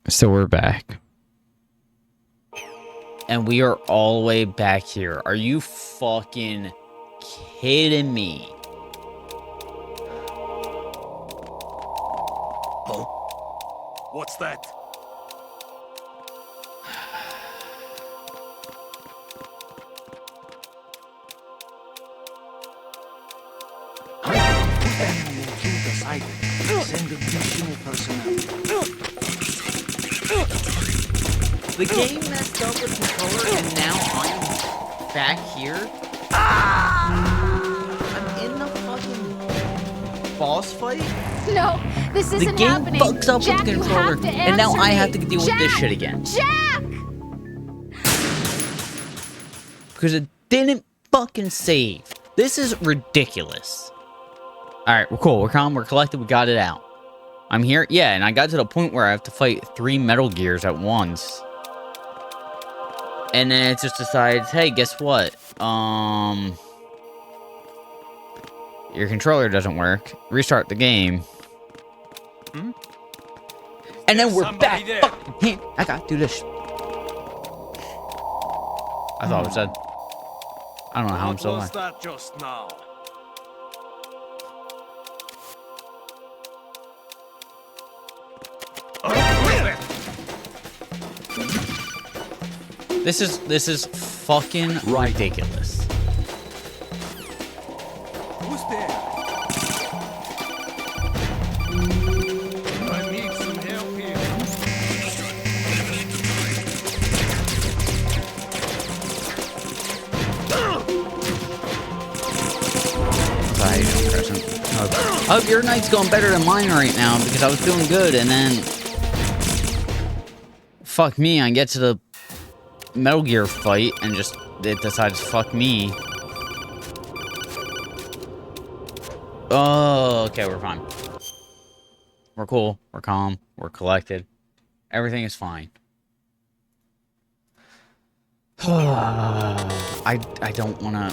So we're back. And we are all the way back here. Are you fucking kidding me? Huh? What's that? Send additional personnel. The game messed up with the controller and now I'm back here? I'm in the fucking boss fight? No, this isn't The game happening. fucks up Jack, with the you controller have to and now answer I have me. to deal with this shit again. Jack! Because it didn't fucking save. This is ridiculous. Alright, we're cool. We're calm. We're collected. We got it out. I'm here. Yeah, and I got to the point where I have to fight 3 Metal Gears at once. And then it just decides, hey, guess what? Your controller doesn't work. Restart the game. Hmm? And then we're Somebody back. there. Fucking I gotta do this. I thought it was dead. I don't know how I'm What still was alive. that just now? This is fucking ridiculous. Who's there? I need some help here. I hope your night's going better than mine right now because I was feeling good and then fuck me, I get to the Metal Gear fight and just it decides fuck me. Oh, okay, we're fine. We're cool, we're calm, we're collected. Everything is fine. I don't wanna.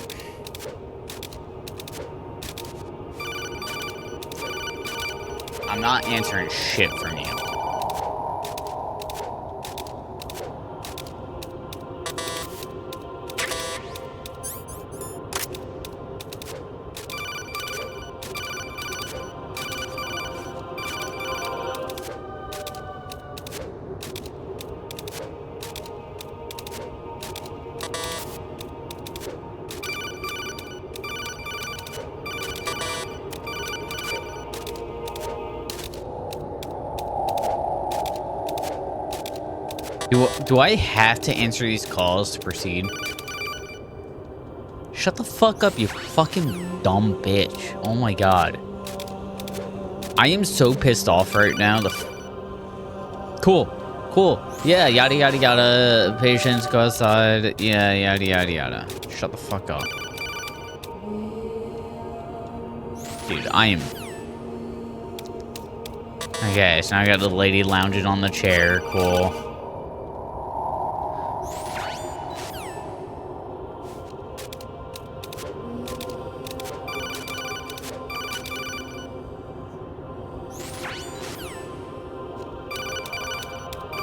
I'm not answering shit from you. Do I have to answer these calls to proceed? Shut the fuck up, you fucking dumb bitch. Oh my god. I am so pissed off right now. Cool. Cool. Yeah, yada yada yada. Patience, go outside. Yeah, yada yada yada. Shut the fuck up. Dude, I am... Okay, so now I got the lady lounging on the chair. Cool.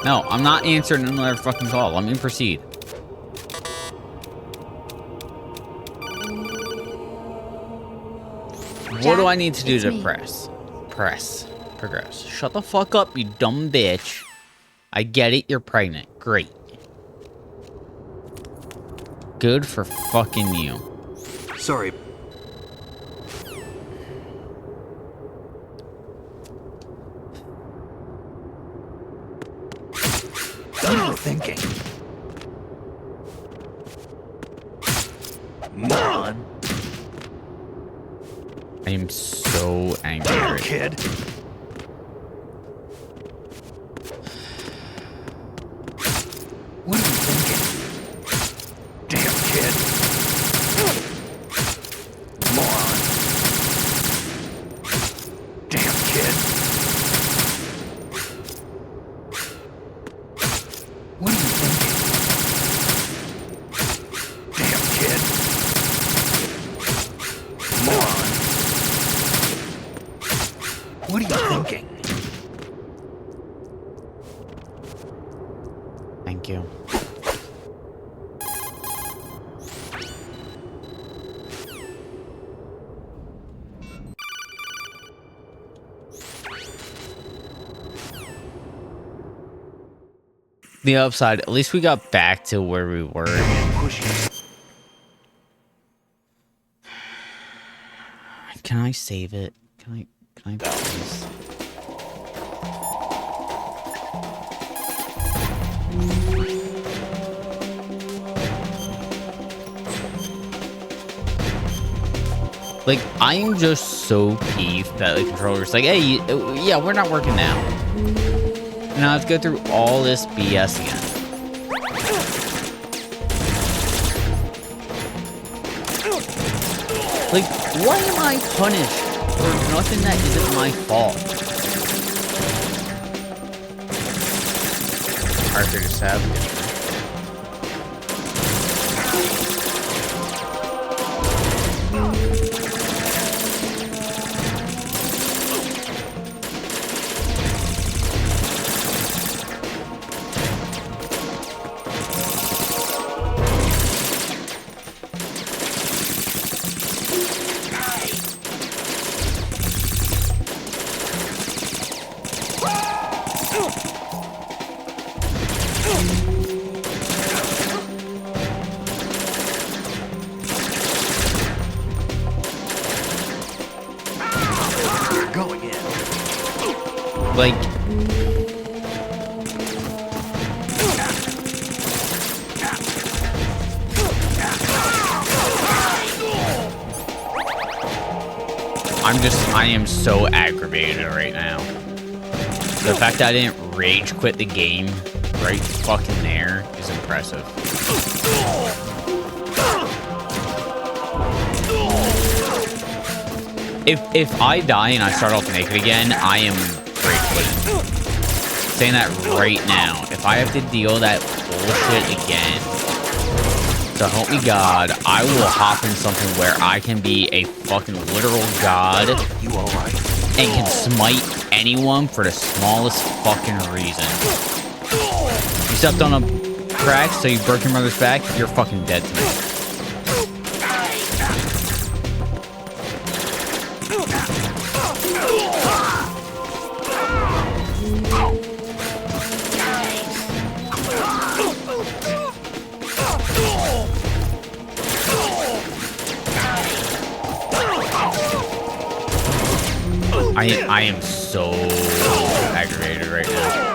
No, I'm not answering another fucking call. Let me proceed. What do I need to do to press? Progress. Shut the fuck up, you dumb bitch. I get it, you're pregnant. Great. Good for fucking you. Sorry. What are you thinking? Moron. I am so angry. Damn, right kid. What are you thinking? Damn, kid. Moron. Damn, kid. What are you thinking? Damn, kid. Moron. What are you Thank you. The upside, at least we got back to where we were. Can I save it? Can I please? Like, I am just so peeved that the controller's like, hey, yeah, we're not working now. And I have to go through all this BS again. Like, why am I punished for nothing that isn't my fault? Arthur just have. Like, I am so aggravated right now. The fact that I didn't rage quit the game right fucking there is impressive. If I die and I start off naked again, I am rage quitting. Saying that right now. If I have to deal that bullshit again, so help me God, I will hop in something where I can be a fucking literal god. You alright? And can smite anyone for the smallest fucking reason. You stepped on a crack, so you broke your mother's back, you're fucking dead to me. I am so aggravated right now.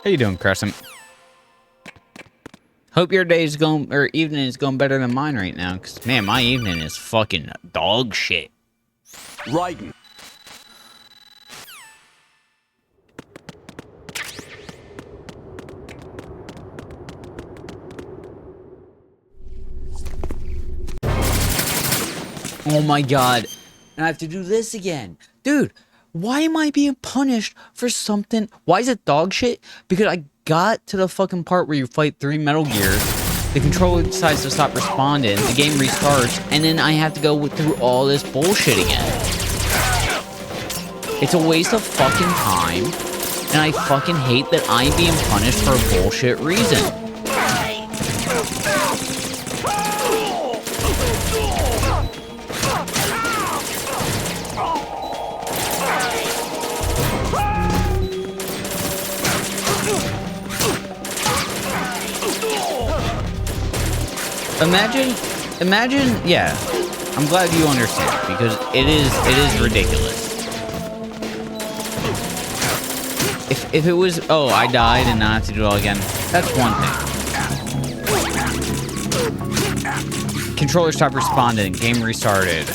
How you doing, Crescent? Hope your day's going, or evening is going better than mine right now. Cause man, my evening is fucking dog shit. Right. Oh my god. And I have to do this again. Dude, why am I being punished for something? Why is it dog shit? Because I got to the fucking part where you fight 3 Metal Gears. The controller decides to stop responding. The game restarts. And then I have to go through all this bullshit again. It's a waste of fucking time. And I fucking hate that I'm being punished for a bullshit reason. Imagine, yeah. I'm glad you understand because it is ridiculous. If it was, oh, I died and now I have to do it all again, that's one thing. Controller stopped responding, game restarted.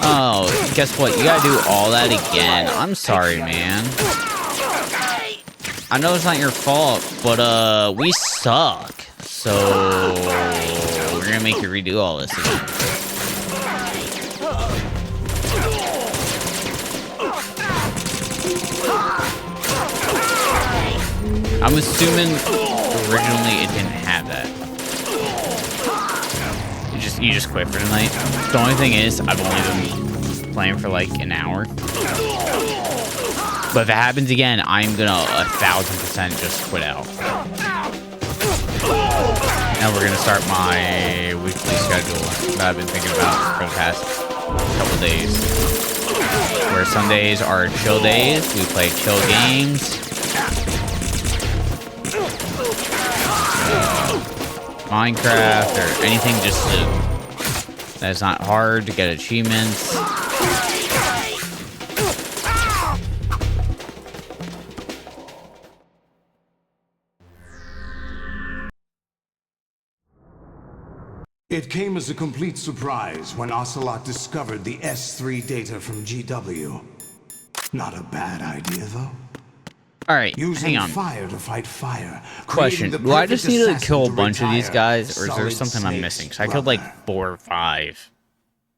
Oh, guess what? You gotta do all that again. I'm sorry, man. I know it's not your fault, but we suck. So we're gonna make you redo all this again. I'm assuming originally it didn't have that. You just quit for tonight. The only thing is, I've only been playing for like an hour. But if it happens again, I'm gonna 1000% just quit out. Now we're gonna start my weekly schedule that I've been thinking about for the past couple days. Where Sundays are chill days, we play chill games. Minecraft or anything just that's not hard to get achievements. It came as a complete surprise when Ocelot discovered the S3 data from GW. Not a bad idea, though. Alright, Using hang on. fire to fight fire. Question, do I just need to kill a bunch of these guys, or is there Solid something I'm Snake's missing? Because I killed like brother. 4 or 5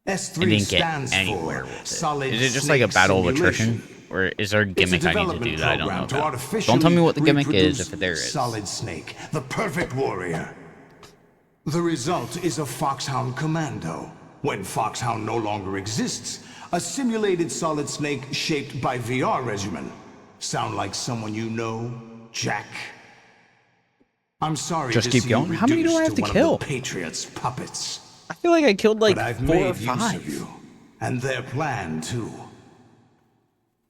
S3 and didn't get stands anywhere for with it. Solid Is it just like a Snake battle of Simulation. attrition? Or is there a It's gimmick I need to development do that I don't know program to about? artificially Don't tell me what the gimmick is reproduce if there is. Solid Snake, the perfect warrior. The result is a Foxhound Commando. When Foxhound no longer exists, a simulated Solid Snake shaped by VR regimen. Sound like someone you know, Jack? I'm sorry Just to keep see going? you How many do I have reduced to one kill? of the Patriots' puppets. I feel like I killed like But I've 4 made or use of 5. you, and their plan too.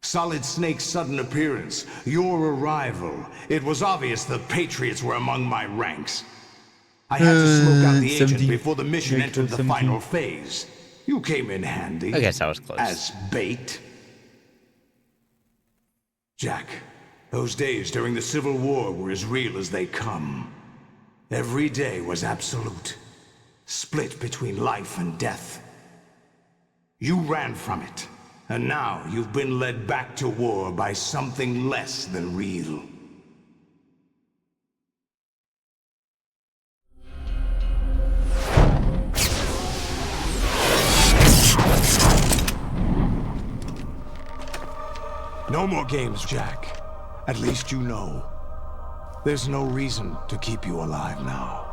Solid Snake's sudden appearance, your arrival. It was obvious the Patriots were among my ranks. I had to smoke out the agent 17. before the mission Yeah, entered the 17. final phase. You came in handy. I guess I was close. As bait. Jack, those days during the Civil War were as real as they come. Every day was absolute. Split between life and death. You ran from it, and now you've been led back to war by something less than real. No more games, Jack. At least you know. There's no reason to keep you alive now.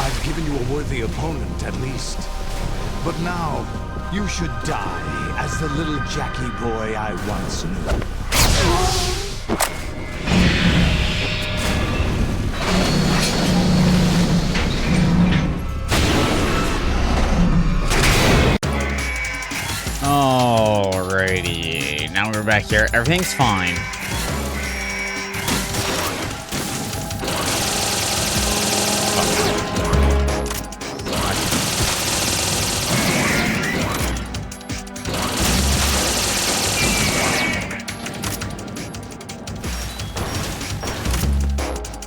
I've given you a worthy opponent, at least. But now, you should die as the little Jackie boy I once knew. Alrighty, now we're back here. Everything's fine.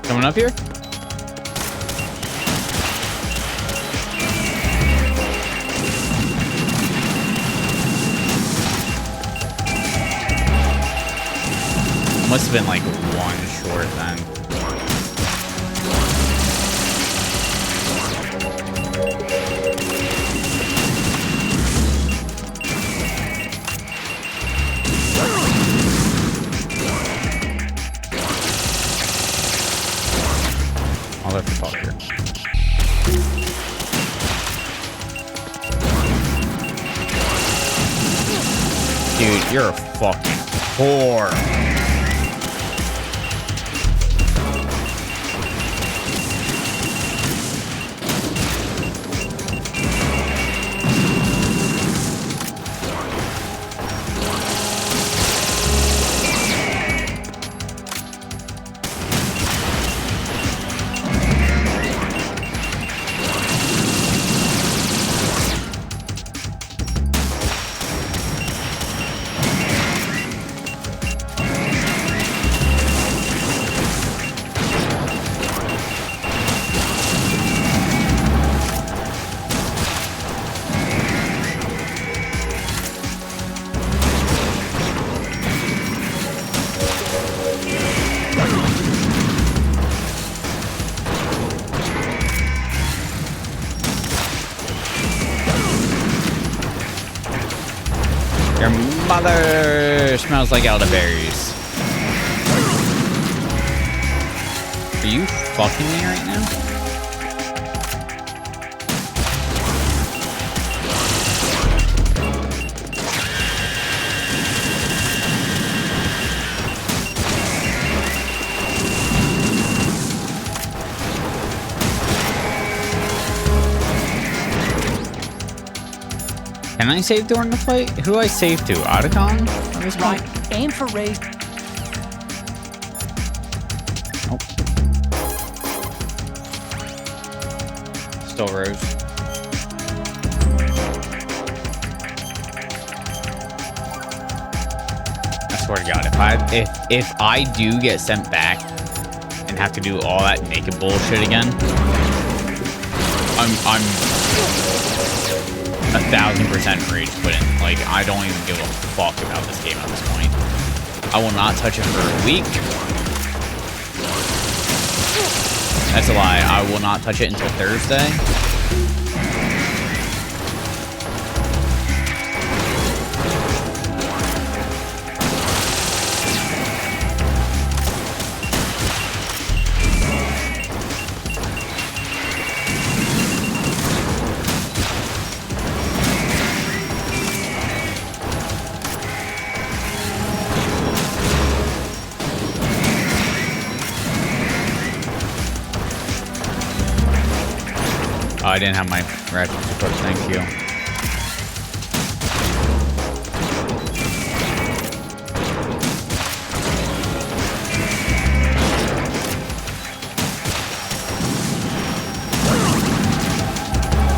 Coming up here? Must have been like 1 short then. Motherfucker. Dude, you're a fucking whore. bother. Smells like elderberries. Are you fucking me right now? Can I save during the fight? Who do I save to? Otacon? At this point? Right. Aim for Ray. Nope. Still Rose. I swear to God, if I do get sent back and have to do all that naked bullshit again, I'm 1,000% rage quitting. Like, I don't even give a fuck about this game at this point. I will not touch it for a week. That's a lie. I will not touch it until Thursday. Oh, I didn't have my ratchet equipped, thank you.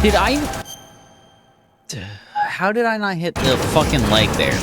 Did I... How did I not hit the fucking leg there?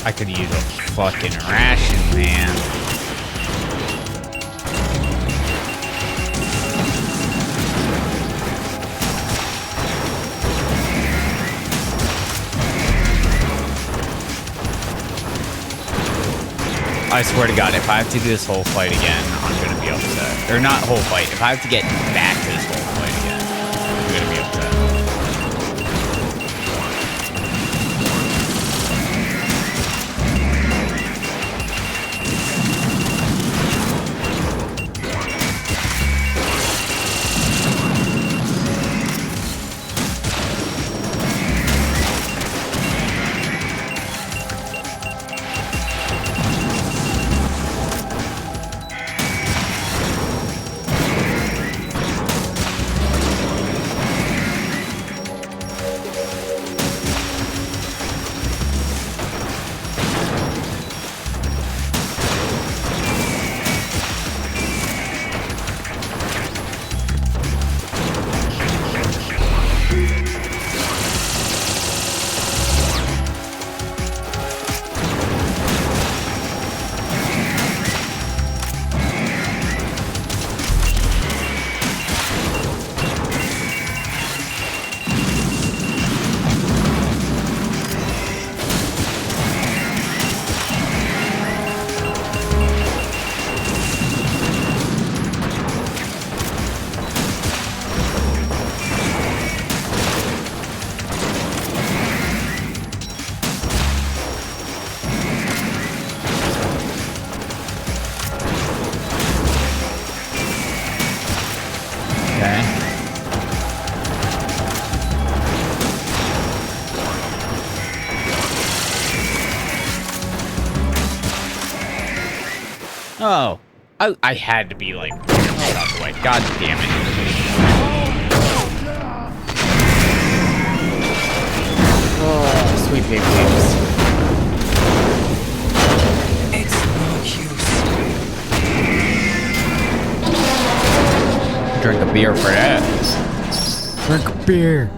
I could use a fucking ration, man. I swear to God, if I have to do this whole fight again, I'm gonna be upset. Or not whole fight. If I have to get back to this whole fight again, I'm gonna be upset. Oh. I had to be like, oh, out the way. God damn it. Oh, sweet baby babes. It's no use. Drink a beer for that. Drink a beer.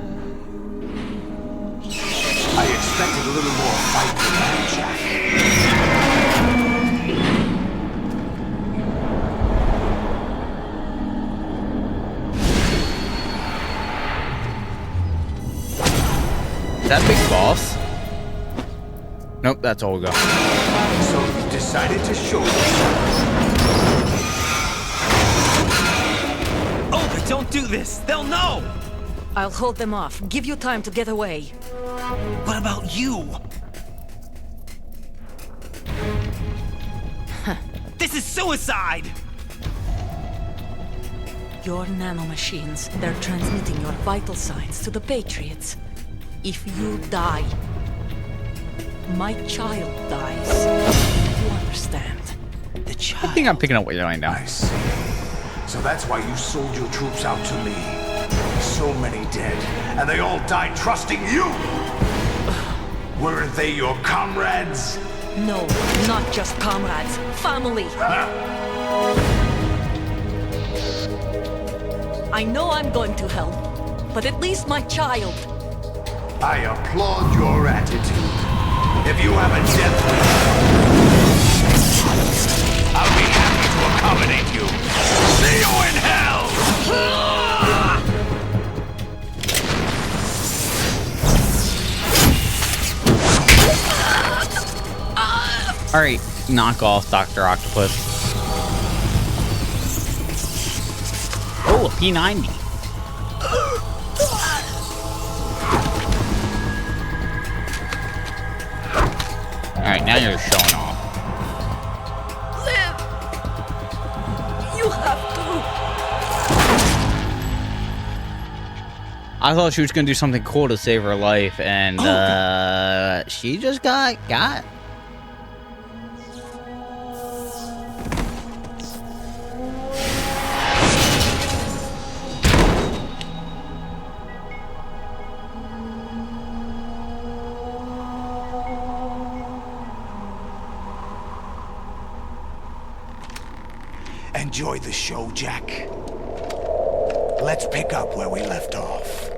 I expected a little more fight than that, Jack. Is that Big Boss? Nope, that's Olga. So you decided to show yourself. Oh, but don't do this. They'll know. I'll hold them off. Give you time to get away. What about you? This is suicide. Your nanomachines, they're transmitting your vital signs to the Patriots. If you die, my child dies. You understand? The I child. think I'm picking up what you're doing now. I see. So that's why you sold your troops out to me. So many dead, and they all died trusting you! Weren't they your comrades? No, not just comrades. Family. I know I'm going to hell, but at least my child. I applaud your attitude. If you have a death wish, I'll be happy to accommodate you. See you in hell! Alright, knock off Dr. Octopus. Oh, a P90. Alright, now you're showing off. Live! You have to! I thought she was gonna do something cool to save her life, and she just got. Enjoy the show, Jack. Let's pick up where we left off.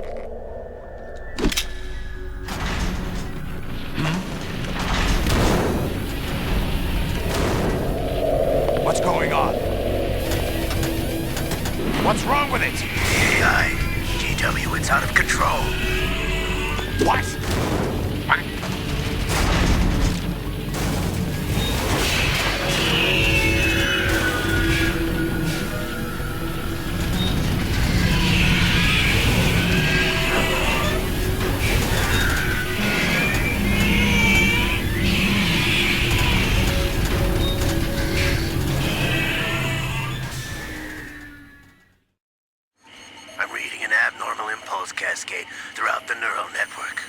What's going on? What's wrong with it? AI, GW, it's out of control. What? I'm reading an abnormal impulse cascade throughout the neural network.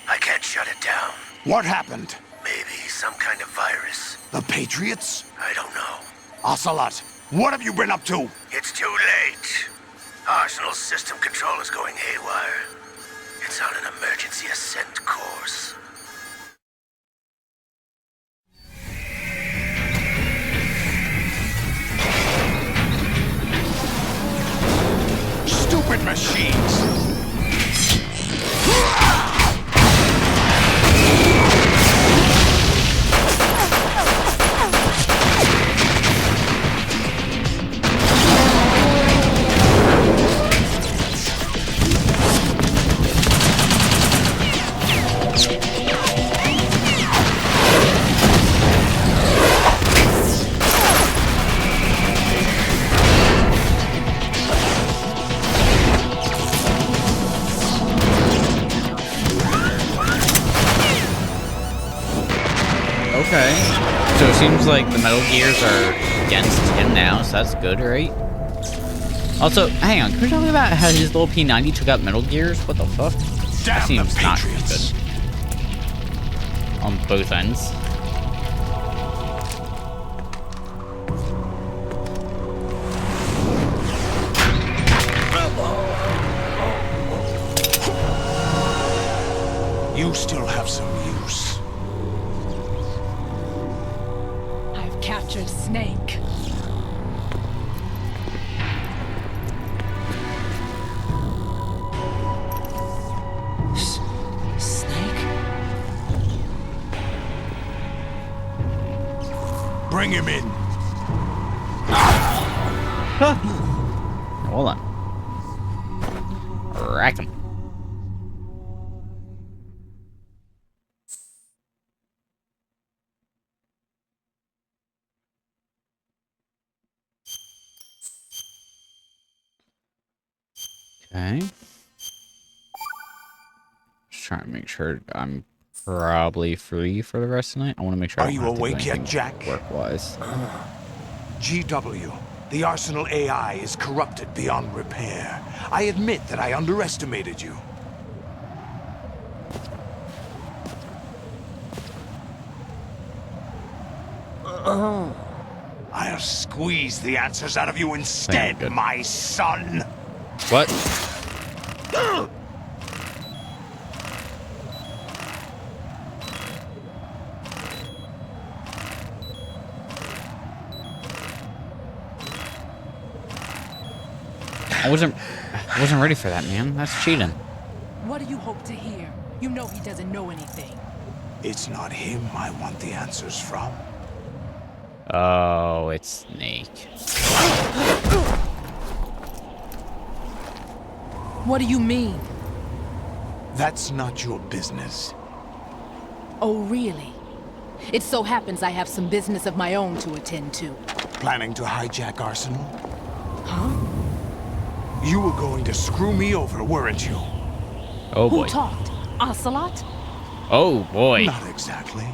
I can't shut it down. What happened? Maybe some kind of virus. The Patriots? I don't know. Ocelot, what have you been up to? It's too late. Arsenal's system control is going haywire. It's on an emergency ascent course. Stupid machines! Okay. So it seems like the Metal Gears are against him now, so that's good, right? Also, hang on, can we talk about how his little P90 took out Metal Gears? What the fuck? That Damn the seems not Patriots! good. On both ends. some use. I've captured Snake. Snake? Bring him in. Hold on. Rack him. Okay. Just trying to make sure I'm probably free for the rest of the night. I want to make sure I Are don't you have to do awake yet, anything Jack? Work-wise. GW, the Arsenal AI is corrupted beyond repair. I admit that I underestimated you. I'll squeeze the answers out of you instead, good. my son. What? I wasn't ready for that, man. That's cheating. What do you hope to hear? You know he doesn't know anything. It's not him I want the answers from. Oh, it's Snake. What do you mean? That's not your business. Oh, really? It so happens I have some business of my own to attend to. Planning to hijack Arsenal? Huh? You were going to screw me over, weren't you? Oh Who boy. talked? Ocelot? Oh boy. Not exactly.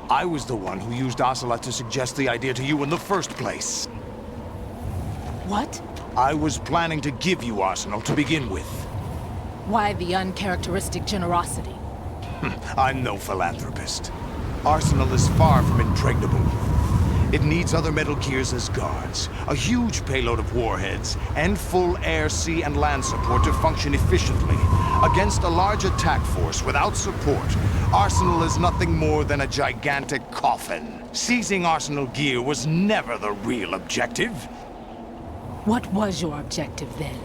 I was the one who used Ocelot to suggest the idea to you in the first place. What? I was planning to give you Arsenal to begin with. Why the uncharacteristic generosity? I'm no philanthropist. Arsenal is far from impregnable. It needs other Metal Gears as guards, a huge payload of warheads, and full air, sea, and land support to function efficiently. Against a large attack force without support, Arsenal is nothing more than a gigantic coffin. Seizing Arsenal gear was never the real objective. What was your objective then?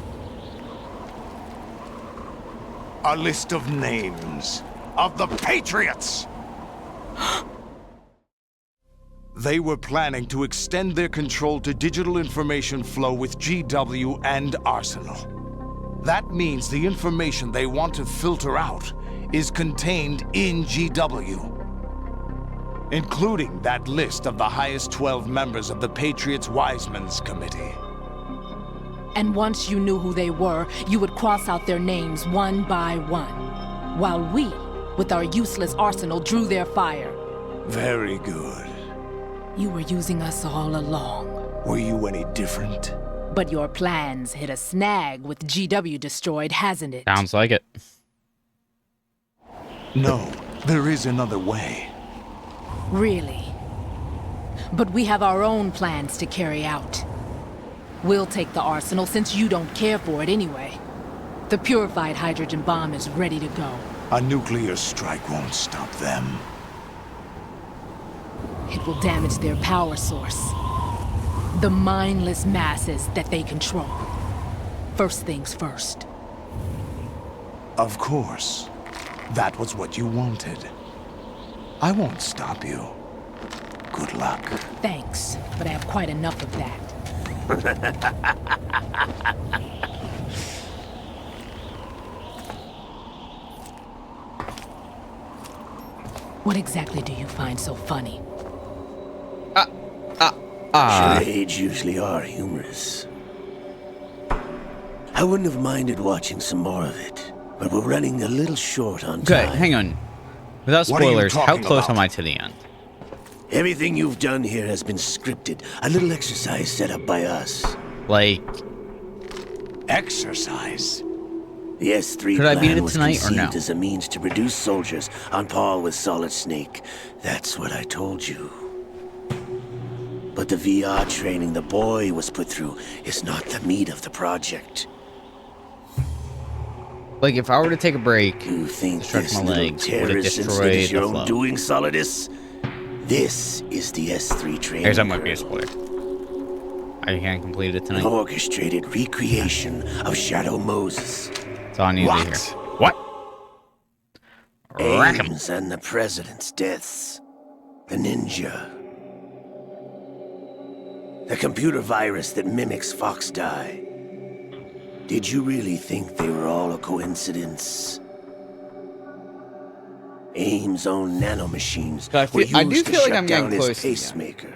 A list of names of the Patriots! They were planning to extend their control to digital information flow with GW and Arsenal. That means the information they want to filter out is contained in GW, including that list of the highest 12 members of the Patriots Wiseman's Committee. And once you knew who they were, you would cross out their names one by one, while we, with our useless arsenal, drew their fire. Very good. You were using us all along. Were you any different? But your plans hit a snag with GW destroyed, hasn't it? Sounds like it. No, there is another way. Really? But we have our own plans to carry out. We'll take the arsenal since you don't care for it anyway. The purified hydrogen bomb is ready to go. A nuclear strike won't stop them. It will damage their power source. The mindless masses that they control. First things first. Of course. That was what you wanted. I won't stop you. Good luck. Thanks, but I have quite enough of that. What exactly do you find so funny? Charades usually are humorous. I wouldn't have minded watching some more of it, but we're running a little short on Okay, time. hang on. Without What are you spoilers, how talking close about? am I to the end? Everything you've done here has been scripted. A little exercise set up by us. Like, Exercise? The S3 Could I beat plan it was tonight or conceived no? as a means to reduce soldiers on par with Solid Snake. That's what I told you. But the VR training the boy was put through is not the meat of the project. Like, if I were to take a break, You think stretch this my little legs, would it terrorist incident destroy is your the own flow? doing, Solidus? This is the S3 training Here's that might be a kernel. spoiler. I can't complete it An tonight. orchestrated recreation of Shadow Moses. That's all I need to hear. What? Rack 'em. Ames and the president's deaths. The ninja. The computer virus that mimics Foxdie. Did you really think they were all a coincidence? Ames' own nanomachines So I were feel- I do used to feel like shut I'm getting down his close to the end. pacemaker.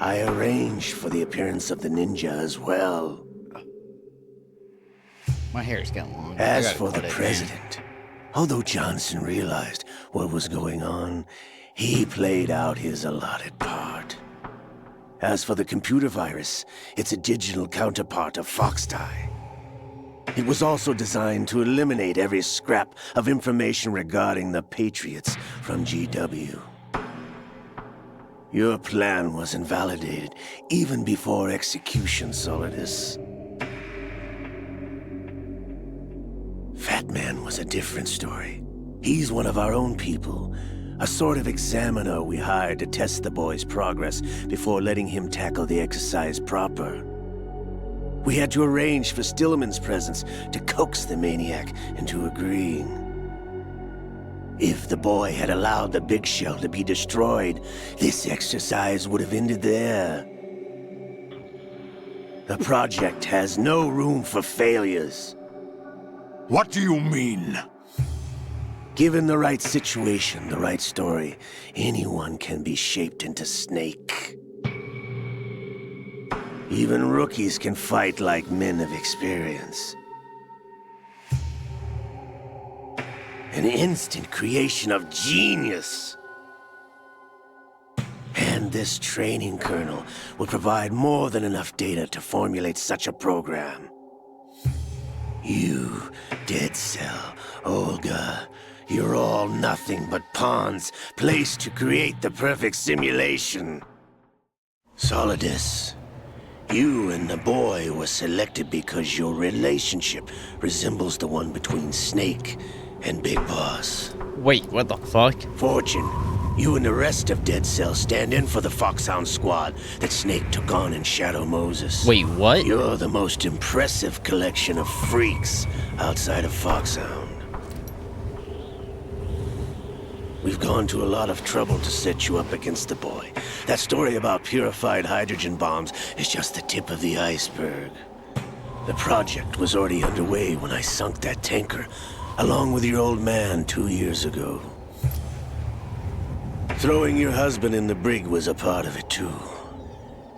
I arranged for the appearance of the ninja as well. My hair's getting long. I As gotta for cut the it, man. president, although Johnson realized what was going on, he played out his allotted part. As for the computer virus, it's a digital counterpart of Foxdie. It was also designed to eliminate every scrap of information regarding the Patriots from GW. Your plan was invalidated even before execution, Solidus. Fat Man was a different story. He's one of our own people, a sort of examiner we hired to test the boy's progress before letting him tackle the exercise proper. We had to arrange for Stillman's presence to coax the maniac into agreeing. If the boy had allowed the big shell to be destroyed, this exercise would have ended there. The project has no room for failures. What do you mean? Given the right situation, the right story, anyone can be shaped into Snake. Even rookies can fight like men of experience. An instant creation of genius. And this training kernel will provide more than enough data to formulate such a program. You, Dead Cell, Olga, you're all nothing but pawns placed to create the perfect simulation. Solidus, you and the boy were selected because your relationship resembles the one between Snake and Big Boss. Wait, what the fuck? Fortune, you and the rest of Dead Cell stand in for the Foxhound squad that Snake took on in Shadow Moses. Wait, what? You're the most impressive collection of freaks outside of Foxhound. We've gone to a lot of trouble to set you up against the boy. That story about purified hydrogen bombs is just the tip of the iceberg. The project was already underway when I sunk that tanker, along with your old man 2 years ago. Throwing your husband in the brig was a part of it too.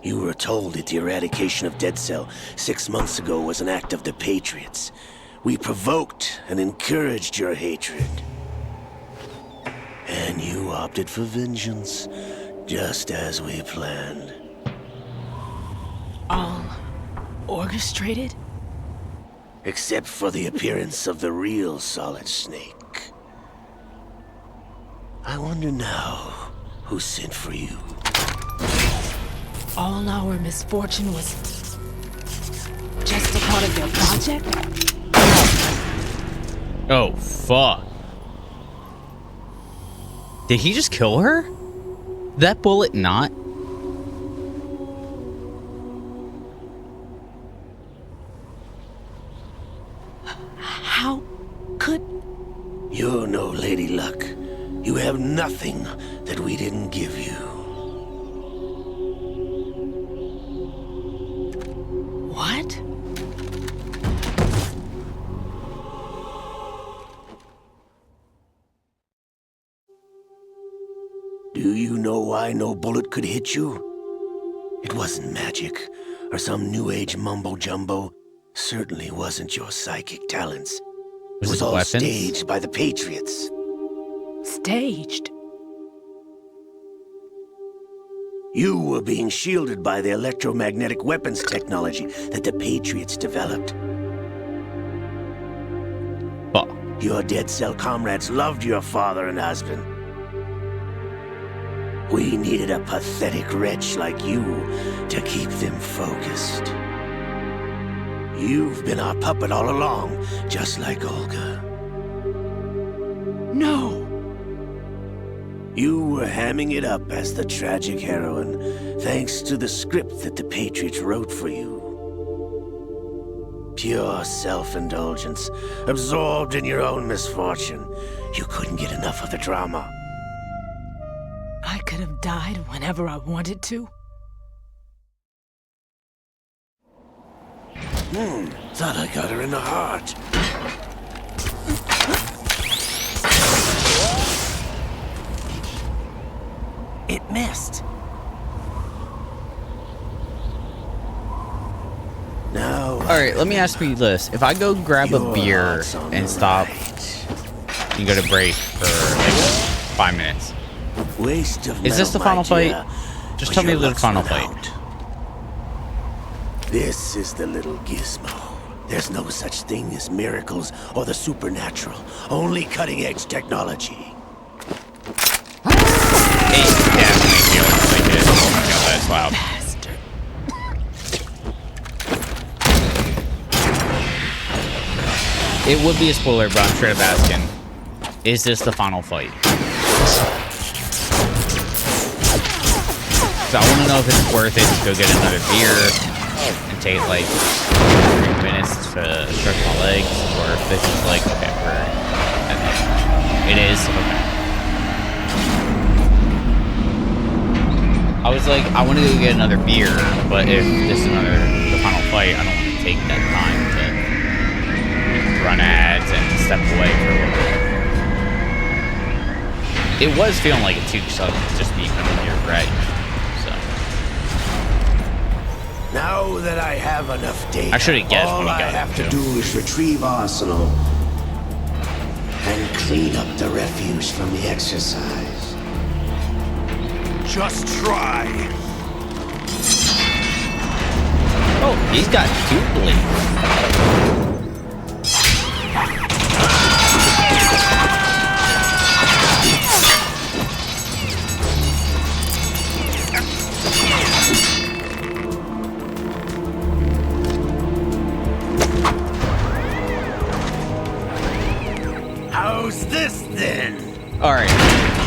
You were told that the eradication of Dead Cell 6 months ago was an act of the Patriots. We provoked and encouraged your hatred. And you opted for vengeance, just as we planned. All orchestrated? Except for the appearance of the real Solid Snake. I wonder now who sent for you. All our misfortune was just a part of their project? Oh, fuck. Did he just kill her? That bullet not? How could... You're no Lady Luck. You have nothing that we didn't give you. What? Do you know why no bullet could hit you? It wasn't magic, or some new age mumbo-jumbo. Certainly wasn't your psychic talents. It was all weapons? staged by the Patriots. Staged? You were being shielded by the electromagnetic weapons technology that the Patriots developed. Fuck. Your Dead Cell comrades loved your father and husband. We needed a pathetic wretch like you to keep them focused. You've been our puppet all along, just like Olga. No! You were hamming it up as the tragic heroine, thanks to the script that the Patriots wrote for you. Pure self-indulgence, absorbed in your own misfortune. You couldn't get enough of the drama. I could have died whenever I wanted to. Thought I got her in the heart. It missed. Now, Alright, let me ask you this. If I go grab a your beer heart's on and the stop right. and go to break for like 5 minutes, Waste of is this the metal, final my fight? dear, Just but tell me your the luck's final run fight. out. This is the little gizmo. There's no such thing as miracles or the supernatural. Only cutting-edge technology. It definitely feels like it. Oh my god, that's loud. Bastard. It would be a spoiler, but I'm straight up asking, is this the final fight? So I want to know if it's worth it to go get another beer and take like 3 minutes to stretch my legs, or if this is like temporary. It is? Okay. I was like, I want to go get another beer, but if this is the final fight, I don't want to take that time to run ads and step away for a little bit. It was feeling like it too, so just me coming here right. So Now that I have enough data, I should have guessed all when he I got have to it, do too. is retrieve Arsenal and clean up the refuse from the exercise. Just try. Oh, he's got 2 blades. How's this then? Alright,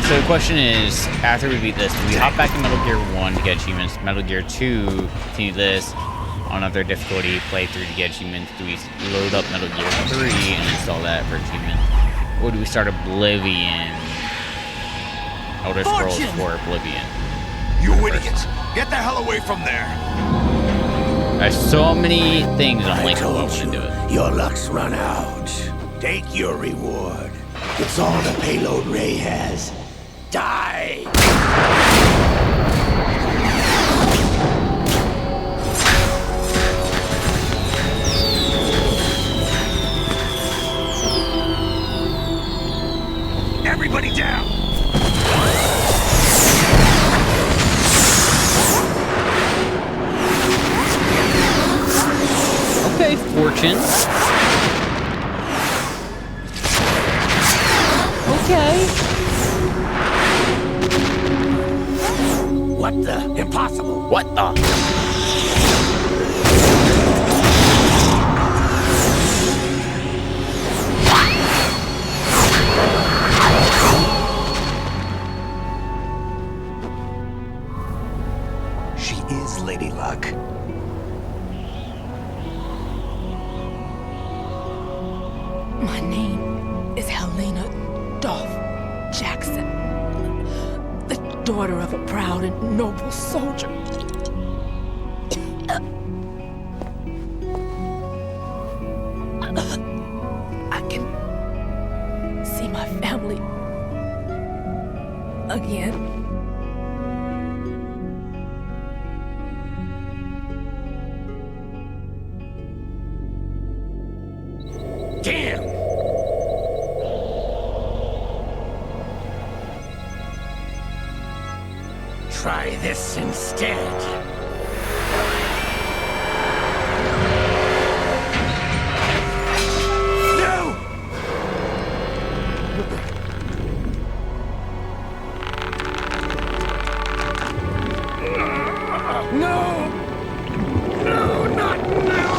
so the question is, after we beat this, do we hop back in Metal Gear 1 to get achievements, Metal Gear 2, continue this, on other difficulty, play through to get achievements, do we load up Metal Gear 3 and install that for achievement, or do we start Oblivion, Elder Scrolls 4 Oblivion? You idiots! Get the hell away from there! There's so many things I'm I like, oh, I told want to you, do it. your luck's run out. Take your reward. It's all the payload Ray has. Die! Everybody down! Okay, Fortune. Okay. What the? Impossible! What the? She is Lady Luck. My name is Helena Dolph Jackson, the daughter of a proud and noble soldier. I can see my family again. Damn! Try this instead. No! No! No, not now!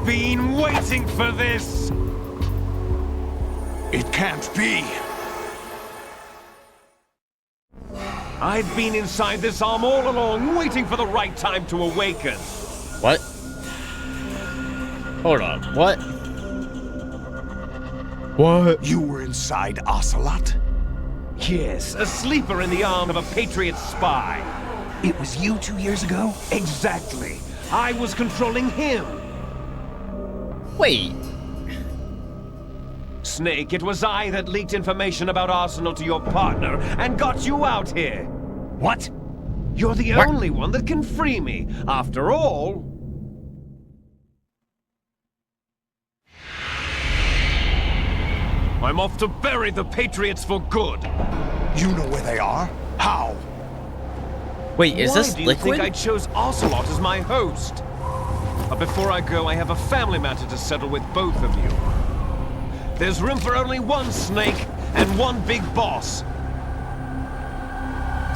been waiting for this! It can't be. I've been inside this arm all along, waiting for the right time to awaken. What? Hold on. What? What? You were inside Ocelot? Yes, a sleeper in the arm of a Patriot spy. It was you 2 years ago? Exactly. I was controlling him. Wait. Snake, it was I that leaked information about Arsenal to your partner and got you out here. What? You're the What? only one that can free me. After all... I'm off to bury the Patriots for good. You know where they are? How? Wait, is Why this do you liquid? think I chose Ocelot as my host? But before I go, I have a family matter to settle with both of you. There's room for only one Snake and one big boss.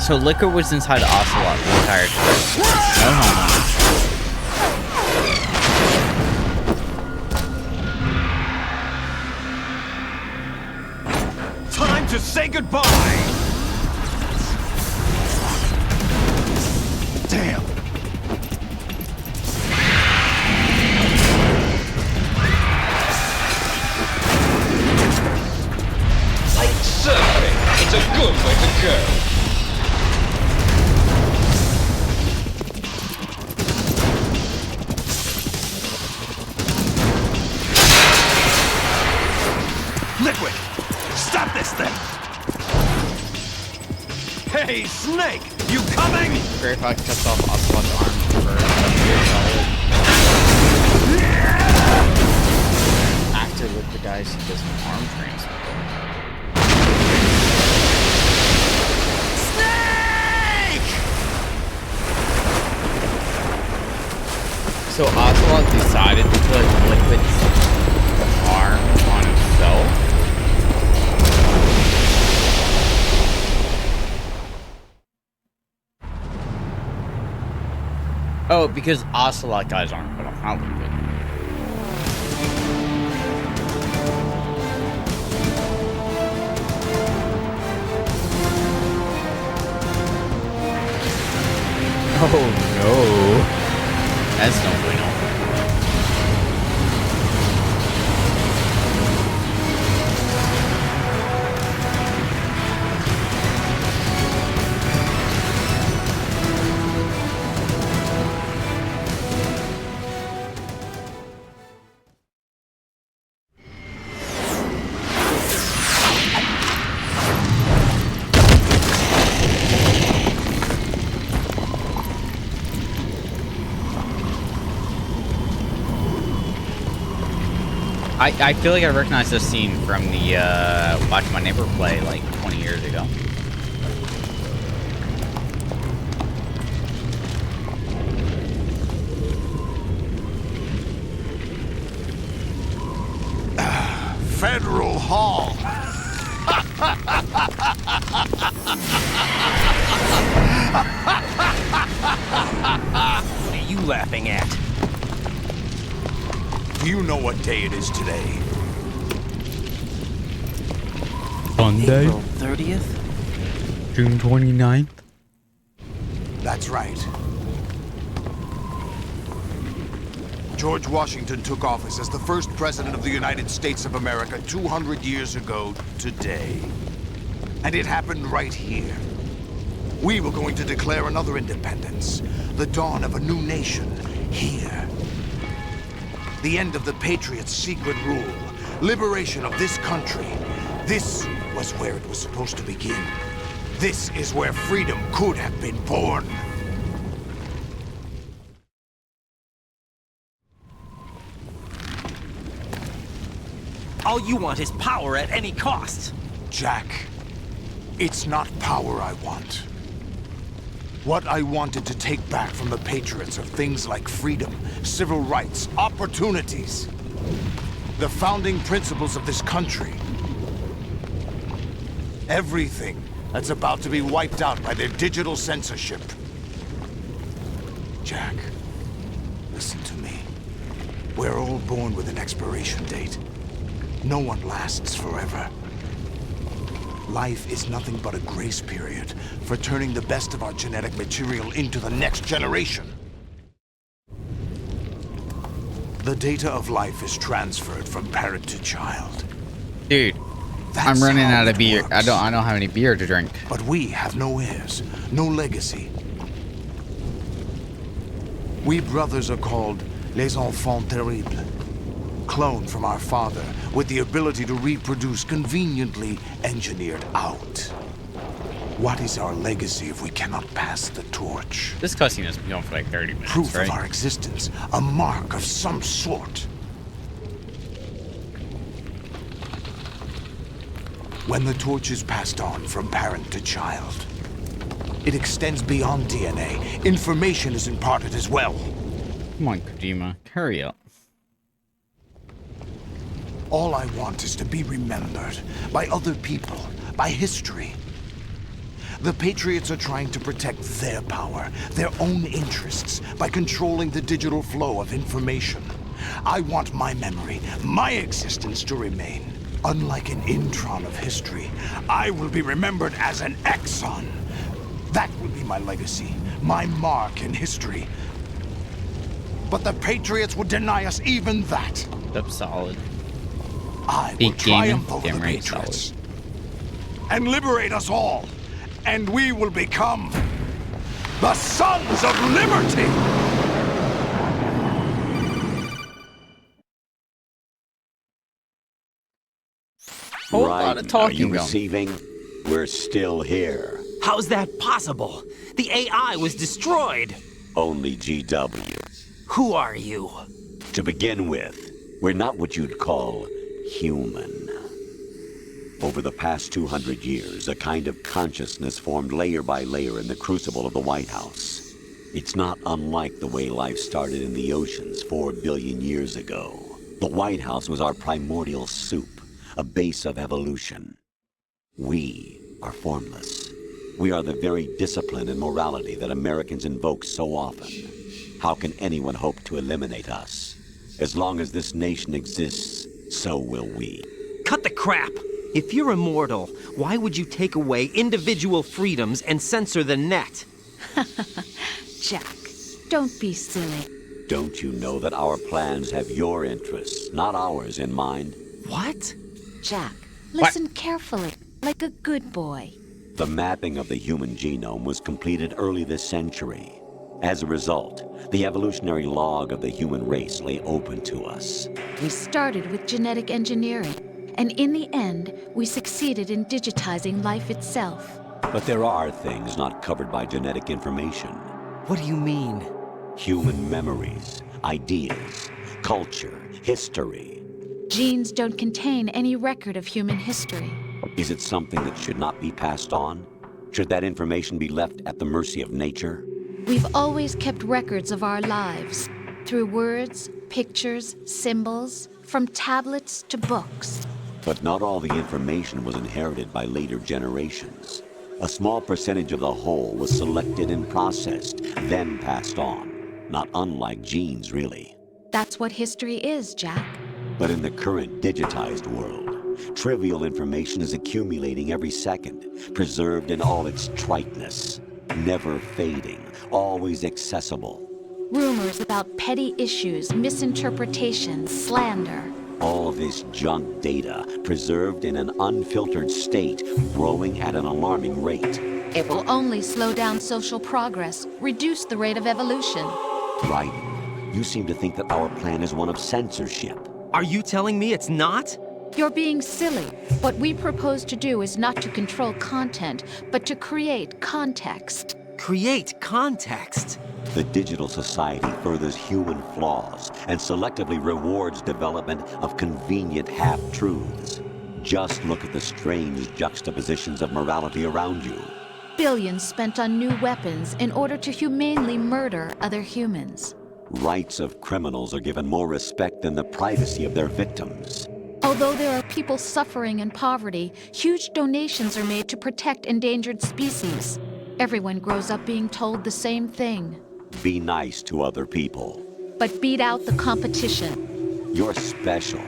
So Liquid was inside Ocelot the entire time. No. Time to say goodbye! Damn. Like surfing, it's a good way to go. Liquid! Stop this thing! Hey, Snake! You coming? Great if I cuts off Ocelot's arm for active liquidize this arm transfer. So Ocelot decided to put Liquid's arm on himself? Oh, because Ocelot got his arm put on, not Liquid. Oh no. That's no bueno. I feel like I recognize this scene from the Watch My Neighbor play like 20 years ago. Federal Hall. What are you laughing at? Do you know what day it is today? Sunday, April 30th? June 29th. That's right. George Washington took office as the first president of the United States of America 200 years ago today. And it happened right here. We were going to declare another independence, the dawn of a new nation, here. The end of the Patriots' secret rule, liberation of this country. This was where it was supposed to begin. This is where freedom could have been born. All you want is power at any cost. Jack, it's not power I want. What I wanted to take back from the Patriots are things like freedom, civil rights, opportunities. The founding principles of this country. Everything that's about to be wiped out by their digital censorship. Jack, listen to me. We're all born with an expiration date. No one lasts forever. Life is nothing but a grace period for turning the best of our genetic material into the next generation. The data of life is transferred from parent to child. Dude, That's I'm running how out of it beer. works. I don't have any beer to drink. But we have no heirs, no legacy. We brothers are called les enfants terribles. Cloned from our father, with the ability to reproduce conveniently engineered out. What is our legacy if we cannot pass the torch? This cutscene has been going for like 30 minutes, Proof right? of our existence, a mark of some sort. When the torch is passed on from parent to child, it extends beyond DNA. Information is imparted as well. Come on, Kojima, hurry up. All I want is to be remembered by other people, by history. The Patriots are trying to protect their power, their own interests, by controlling the digital flow of information. I want my memory, my existence to remain. Unlike an intron of history, I will be remembered as an exon. That will be my legacy, my mark in history. But the Patriots would deny us even that. That's solid. I Big will triumph gaming, over the damn right, Patriots and liberate us all, and we will become the Sons of Liberty! Whole lot of Are talking you going. receiving? We're still here. How's that possible? The AI was destroyed. Only GW. Who are you? To begin with, we're not what you'd call human. Over the past 200 years, a kind of consciousness formed layer by layer in the crucible of the White House. It's not unlike the way life started in the oceans 4 billion years ago. The White House was our primordial soup, a base of evolution. We are formless. We are the very discipline and morality that Americans invoke so often. How can anyone hope to eliminate us? As long as this nation exists, so will we. Cut the crap! If you're immortal, why would you take away individual freedoms and censor the net? Jack, don't be silly. Don't you know that our plans have your interests, not ours, in mind? What? Jack, listen carefully, like a good boy. The mapping of the human genome was completed early this century. As a result, the evolutionary log of the human race lay open to us. We started with genetic engineering, and in the end, we succeeded in digitizing life itself. But there are things not covered by genetic information. What do you mean? Human memories, ideas, culture, history. Genes don't contain any record of human history. Is it something that should not be passed on? Should that information be left at the mercy of nature? We've always kept records of our lives, through words, pictures, symbols, from tablets to books. But not all the information was inherited by later generations. A small percentage of the whole was selected and processed, then passed on. Not unlike genes, really. That's what history is, Jack. But in the current digitized world, trivial information is accumulating every second, preserved in all its triteness, never fading, always accessible. Rumors about petty issues, misinterpretations, slander. All this junk data, preserved in an unfiltered state, growing at an alarming rate. It will only slow down social progress, reduce the rate of evolution. Right. You seem to think that our plan is one of censorship. Are you telling me it's not? You're being silly. What we propose to do is not to control content, but to create context. Create context. The digital society furthers human flaws and selectively rewards development of convenient half-truths. Just look at the strange juxtapositions of morality around you. Billions spent on new weapons in order to humanely murder other humans. Rights of criminals are given more respect than the privacy of their victims. Although there are people suffering in poverty, huge donations are made to protect endangered species. Everyone grows up being told the same thing. Be nice to other people. but beat out the competition. You're special.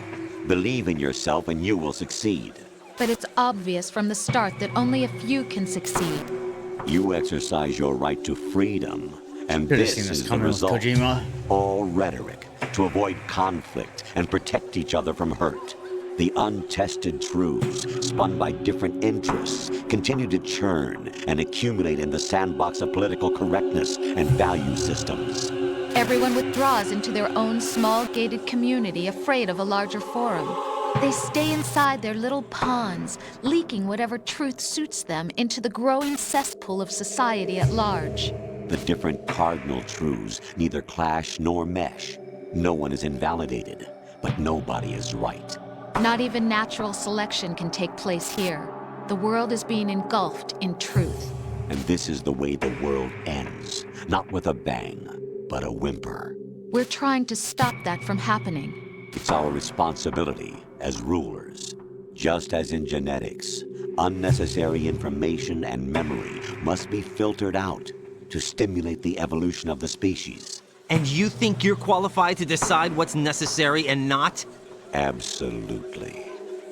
Believe in yourself and you will succeed. But it's obvious from the start that only a few can succeed. You exercise your right to freedom, and Should've this seen this is the coming with result. Kojima. All rhetoric to avoid conflict and protect each other from hurt. The untested truths, spun by different interests, continue to churn and accumulate in the sandbox of political correctness and value systems. Everyone withdraws into their own small gated community, afraid of a larger forum. They stay inside their little ponds, leaking whatever truth suits them into the growing cesspool of society at large. The different cardinal truths neither clash nor mesh. No one is invalidated, but nobody is right. Not even natural selection can take place here. The world is being engulfed in truth. And this is the way the world ends. Not with a bang, but a whimper. We're trying to stop that from happening. It's our responsibility as rulers. Just as in genetics, unnecessary information and memory must be filtered out to stimulate the evolution of the species. And you think you're qualified to decide what's necessary and not? Absolutely.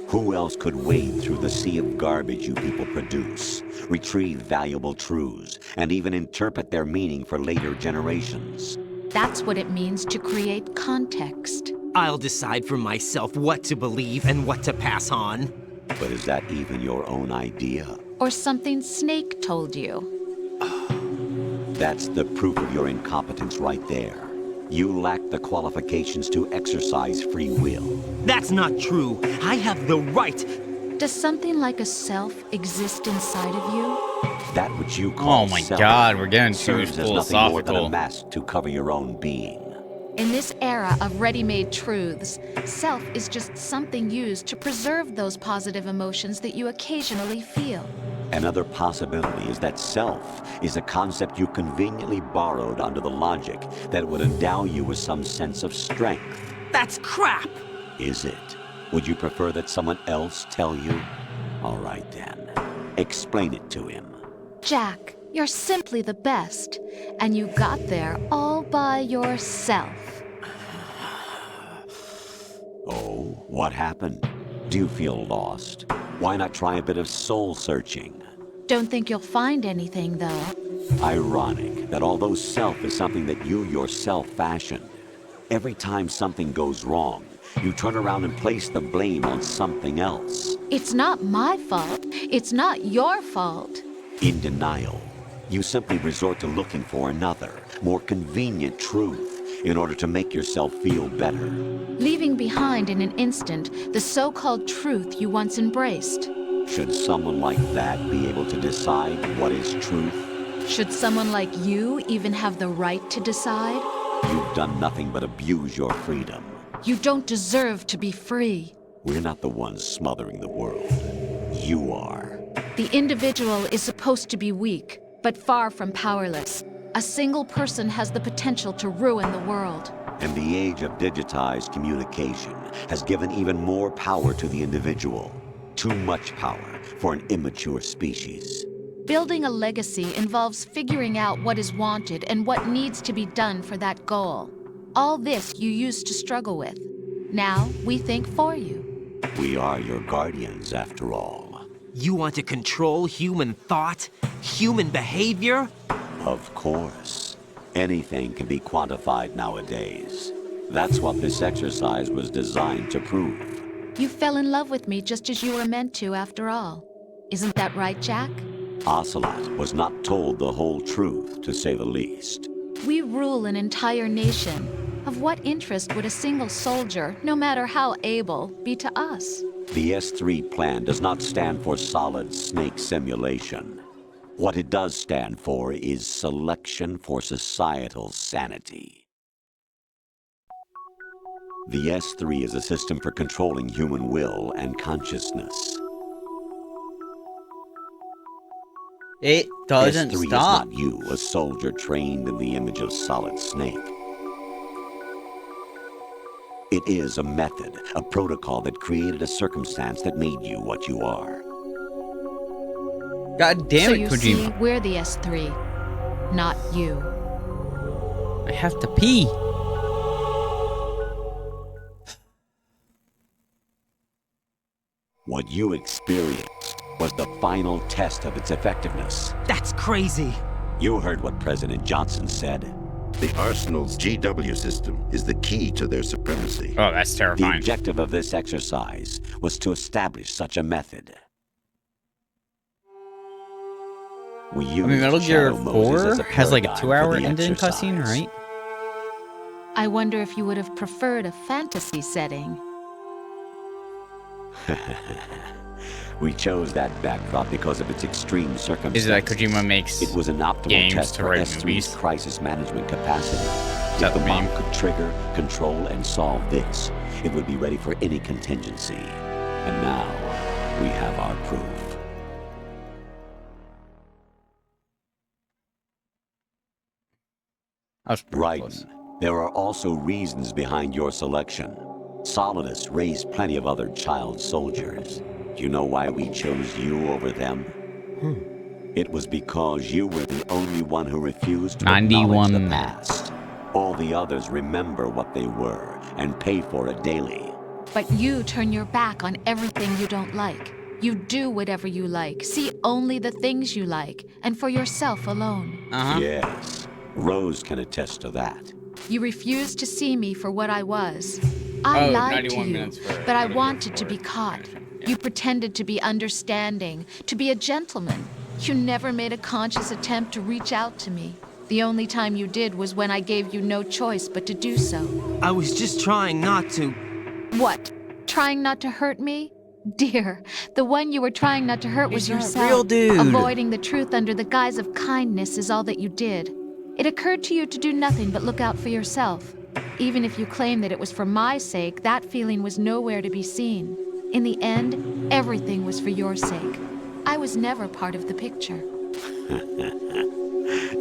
Who else could wade through the sea of garbage you people produce, retrieve valuable truths, and even interpret their meaning for later generations? That's what it means to create context. I'll decide for myself what to believe and what to pass on. But is that even your own idea? Or something Snake told you. That's the proof of your incompetence right there. You lack the qualifications to exercise free will. That's not true. I have the right. Does something like a self exist inside of you? That which you call Oh my self god, we're getting too serves as nothing more than a philosophical. mask to cover your own being. In this era of ready-made truths, self is just something used to preserve those positive emotions that you occasionally feel. Another possibility is that self is a concept you conveniently borrowed under the logic that would endow you with some sense of strength. That's crap! Is it? Would you prefer that someone else tell you? All right then. Explain it to him. Jack, you're simply the best, and you got there all by yourself. Oh, what happened? Do you feel lost? Why not try a bit of soul searching? Don't think you'll find anything, though. Ironic that although self is something that you yourself fashioned, every time something goes wrong, you turn around and place the blame on something else. It's not my fault. It's not your fault. In denial, you simply resort to looking for another, more convenient truth in order to make yourself feel better. Leaving behind in an instant the so-called truth you once embraced. Should someone like that be able to decide what is truth? Should someone like you even have the right to decide? You've done nothing but abuse your freedom. You don't deserve to be free. We're not the ones smothering the world. You are. The individual is supposed to be weak, but far from powerless. A single person has the potential to ruin the world. And the age of digitized communication has given even more power to the individual. Too much power for an immature species. Building a legacy involves figuring out what is wanted and what needs to be done for that goal. All this you used to struggle with. Now we think for you. We are your guardians, after all. You want to control human thought? Human behavior? Of course. Anything can be quantified nowadays. That's what this exercise was designed to prove. You fell in love with me just as you were meant to, after all. Isn't that right, Jack? Ocelot was not told the whole truth, to say the least. We rule an entire nation. Of what interest would a single soldier, no matter how able, be to us? The S3 plan does not stand for solid snake simulation. What it does stand for is selection for societal sanity. The S3 is a system for controlling human will and consciousness. It doesn't S3 stop. is not you, a soldier trained in the image of Solid Snake. It is a method, a protocol that created a circumstance that made you what you are. God damn So it, you Kojima. see, we're the S3, not you. I have to pee. What you experienced was the final test of its effectiveness. That's crazy. You heard what President Johnson said. The Arsenal's GW system is the key to their supremacy. Oh, that's The terrifying. objective of this exercise was to establish such a method. We used Metal Gear Shadow Moses 4 as a has like a paradigm 2-hour for the ending cutscene, exercise. right? I wonder if you would have preferred a fantasy setting. We chose that backdrop because of its extreme circumstances. Is it that Kojima makes It was an optimal games test to for write S3's movies? crisis management capacity. that If the the bomb meme? could trigger, control, and solve this, it would be ready for any contingency. And now, we have our proof. That was pretty close. Raiden, there are also reasons behind your selection. Solidus raised plenty of other child soldiers. Do you know why we chose you over them? It was because you were the only one who refused to acknowledge 91 the minutes. past. All the others remember what they were and pay for it daily. But you turn your back on everything you don't like. You do whatever you like, see only the things you like, and for yourself alone. Yes, Rose can attest to that. You refused to see me for what I was. I Oh, lied 91 to you, minutes for but I Metal Gear wanted to 4 be caught. You pretended to be understanding, to be a gentleman. You never made a conscious attempt to reach out to me. The only time you did was when I gave you no choice but to do so. I was just trying not to. What? Trying not to hurt me? Dear, the one you were trying not to hurt was He's not yourself. real, dude. Avoiding the truth under the guise of kindness is all that you did. It occurred to you to do nothing but look out for yourself. Even if you claim that it was for my sake, that feeling was nowhere to be seen. In the end, everything was for your sake. I was never part of the picture.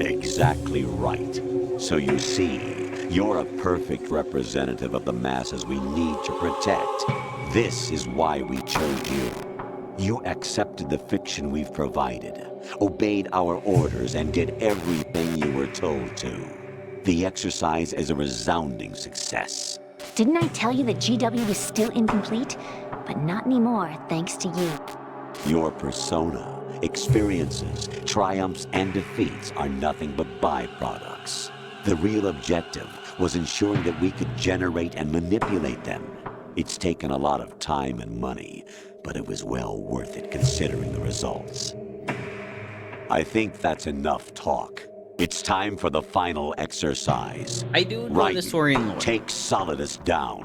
Exactly right. So you see, you're a perfect representative of the masses we need to protect. This is why we chose you. You accepted the fiction we've provided, obeyed our orders, and did everything you were told to. The exercise is a resounding success. Didn't I tell you that GW was still incomplete? But not anymore, thanks to you. Your persona, experiences, triumphs, and defeats are nothing but byproducts. The real objective was ensuring that we could generate and manipulate them. It's taken a lot of time and money, but it was well worth it considering the results. I think that's enough talk. It's time for the final exercise. I do know the story and lore. Take Solidus down.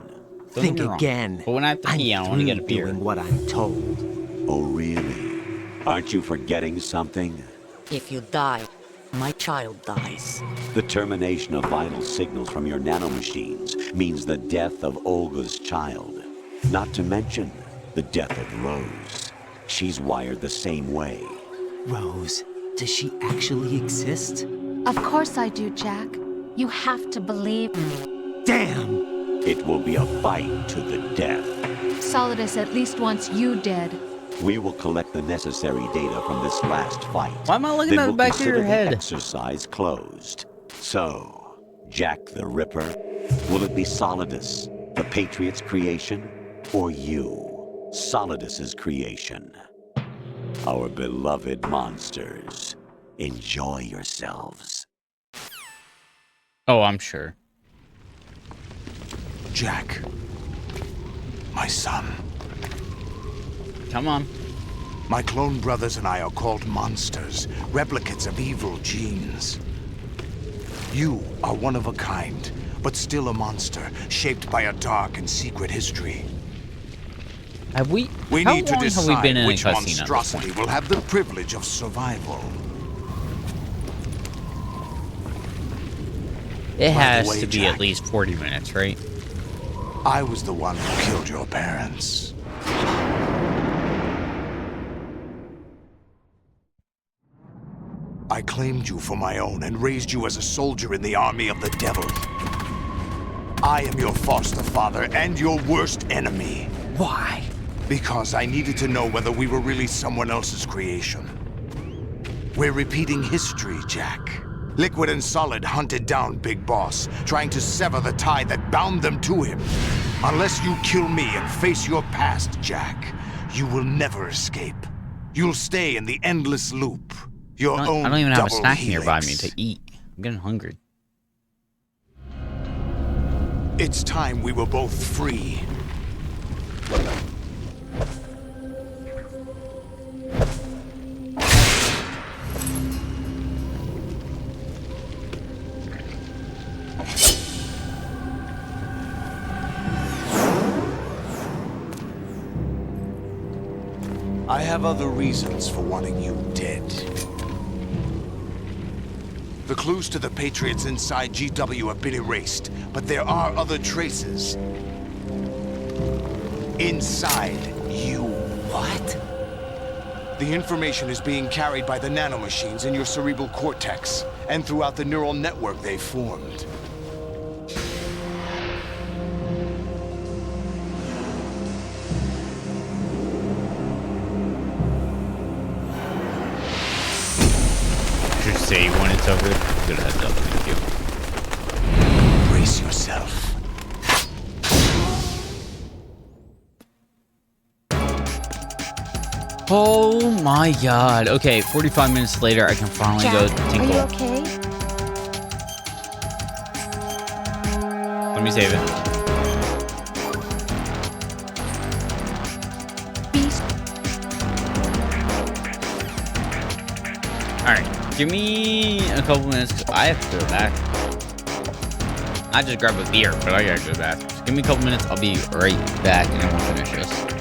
Don't Think get me wrong. again. But when I have to pee, I want to get a through beer. doing what I'm told. Oh, really? Aren't you forgetting something? If you die, my child dies. The termination of vital signals from your nanomachines means the death of Olga's child. Not to mention the death of Rose. She's wired the same way. Rose, does she actually exist? Of course I do, Jack. You have to believe me. Damn! It will be a fight to the death. Solidus at least wants you dead. We will collect the necessary data from this last fight. Why am I looking Then at the we'll back of consider your the head? exercise closed. So, Jack the Ripper, will it be Solidus, the Patriot's creation, or you, Solidus's creation? Our beloved monsters, enjoy yourselves. Oh, I'm sure. Jack, my son. Come on. My clone brothers and I are called monsters, replicates of evil genes. You are one of a kind, but still a monster, shaped by a dark and secret history. Have we? We how need to long have we been decide in a which cutscene at this monstrosity point? will have the privilege of survival. It has way, to be Jack. at least 40 minutes, right? I was the one who killed your parents. I claimed you for my own and raised you as a soldier in the army of the devil. I am your foster father and your worst enemy. Why? Because I needed to know whether we were really someone else's creation. We're repeating history, Jack. Liquid and Solid hunted down Big Boss, trying to sever the tie that bound them to him. Unless you kill me and face your past, Jack, You will never escape. You'll stay in the endless loop. Your own I don't even have a double snack helix. nearby me to eat. I'm getting hungry. It's time we were both free. I have other reasons for wanting you dead. The clues to the Patriots inside GW have been erased, but there are other traces. Inside you. What? The information is being carried by the nanomachines in your cerebral cortex, and throughout the neural network they formed. Just say when it's over. Good heads up. Thank you. Brace yourself. Oh my god. Okay, 45 minutes later, I can finally go tinkle. Are you okay? Let me save it. Alright, give me a couple minutes, 'cause I have to go back. I just grabbed a beer, but I gotta go back. Just give me a couple minutes, I'll be right back, and then we'll finish this.